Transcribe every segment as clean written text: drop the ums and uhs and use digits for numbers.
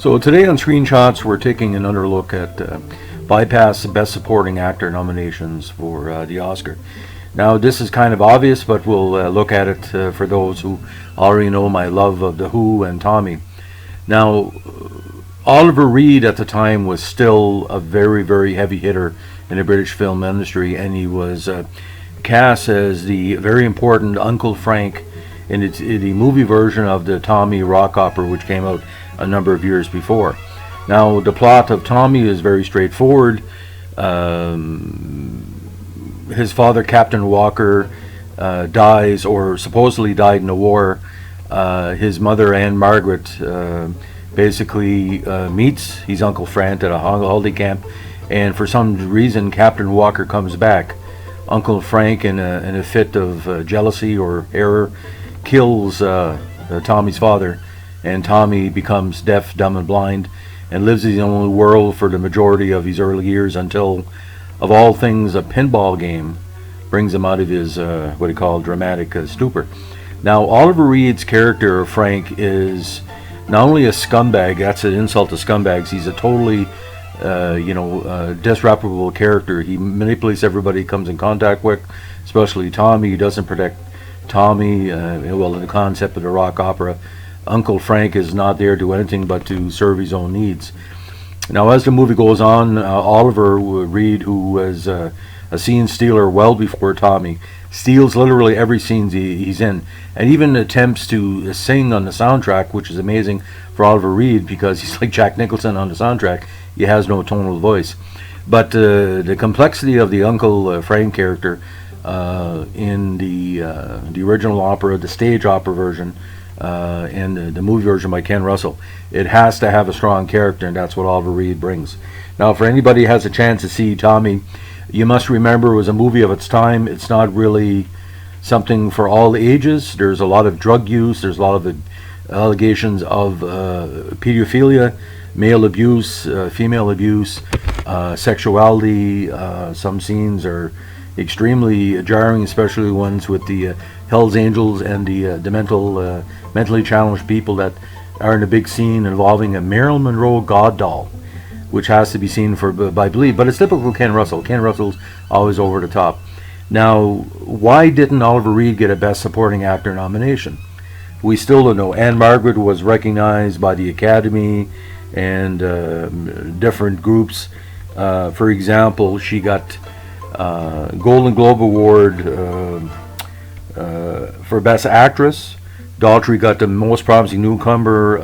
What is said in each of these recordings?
So today on Screenshots, we're taking another look at Bypass Best Supporting Actor nominations for the Oscar. Now, this is kind of obvious, but we'll look at it for those who already know my love of The Who and Tommy. Now, Oliver Reed at the time was still a very, very heavy hitter in the British film industry, and he was cast as the very important Uncle Frank in the movie version of the Tommy rock opera, which came out a number of years before. Now, the plot of Tommy is very straightforward. His father, Captain Walker, dies, or supposedly died in a war. His mother, Anne Margaret, basically meets his Uncle Frank at a holiday camp, and for some reason, Captain Walker comes back. Uncle Frank, in a fit of jealousy or error, kills Tommy's father, and Tommy becomes deaf, dumb, and blind, and lives in his own world for the majority of his early years until, of all things, a pinball game brings him out of his what he called dramatic stupor. Now, Oliver Reed's character of Frank is not only a scumbag, that's an insult to scumbags, he's a totally disreputable character. He manipulates everybody he comes in contact with, especially Tommy. He doesn't protect Tommy. In the concept of the rock opera, Uncle Frank is not there to do anything but to serve his own needs. Now, as the movie goes on, Oliver Reed, who was a scene stealer well before Tommy, steals literally every scene he's in, and even attempts to sing on the soundtrack, which is amazing for Oliver Reed because he's like Jack Nicholson on the soundtrack. He has no tonal voice. But the complexity of the Uncle Frank character in the original opera, the stage opera version, and the movie version by Ken Russell, it has to have a strong character, and that's what Oliver Reed brings. Now, for anybody who has a chance to see Tommy, you must remember it was a movie of its time. It's not really something for all ages. There's a lot of drug use. There's a lot of allegations of pedophilia, male abuse, female abuse, sexuality. Some scenes are extremely jarring, especially ones with the Hells Angels and the mentally challenged people that are in a big scene involving a Marilyn Monroe god doll, which has to be seen by belief. But it's typical Ken Russell. Ken Russell's always over the top. Now, why didn't Oliver Reed get a Best Supporting Actor nomination? We still don't know. Anne Margaret was recognized by the Academy and different groups. For example, she got Golden Globe Award for Best Actress. Daltrey got the Most Promising Newcomer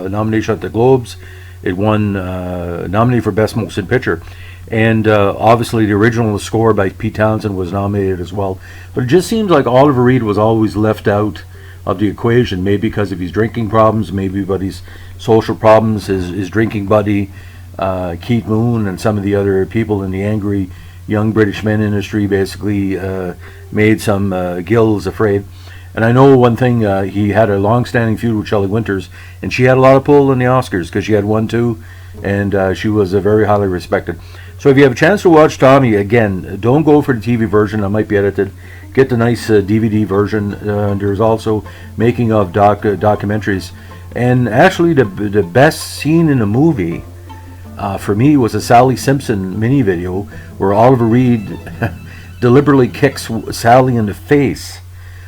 nomination at the Globes. It won nominated for Best Motion Picture. And obviously the original score by Pete Townsend was nominated as well. But it just seems like Oliver Reed was always left out of the equation, maybe because of his drinking problems, maybe about his social problems. His drinking buddy, Keith Moon, and some of the other people in the angry young British men industry basically made some gills afraid. And I know one thing, he had a long-standing feud with Shelley Winters, and she had a lot of pull in the Oscars because she had won too, and she was very highly respected. So if you have a chance to watch Tommy, again, don't go for the TV version. That might be edited. Get the nice DVD version. There's also making of documentaries. And actually the best scene in the movie for me was a Sally Simpson mini video where Oliver Reed deliberately kicks Sally in the face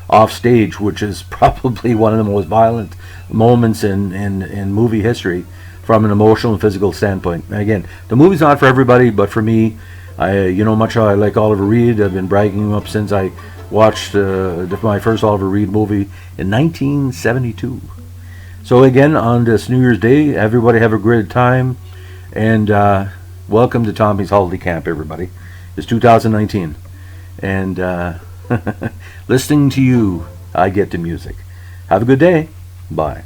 off stage, which is probably one of the most violent moments in movie history from an emotional and physical standpoint. And again, the movie's not for everybody, but for me, much how I like Oliver Reed. I've been bragging him up since I watched my first Oliver Reed movie in 1972. So again, on this New Year's Day, everybody have a great time, and welcome to Tommy's Holiday Camp, everybody. It's 2019, and listening to you, I get the music. Have a good day. Bye.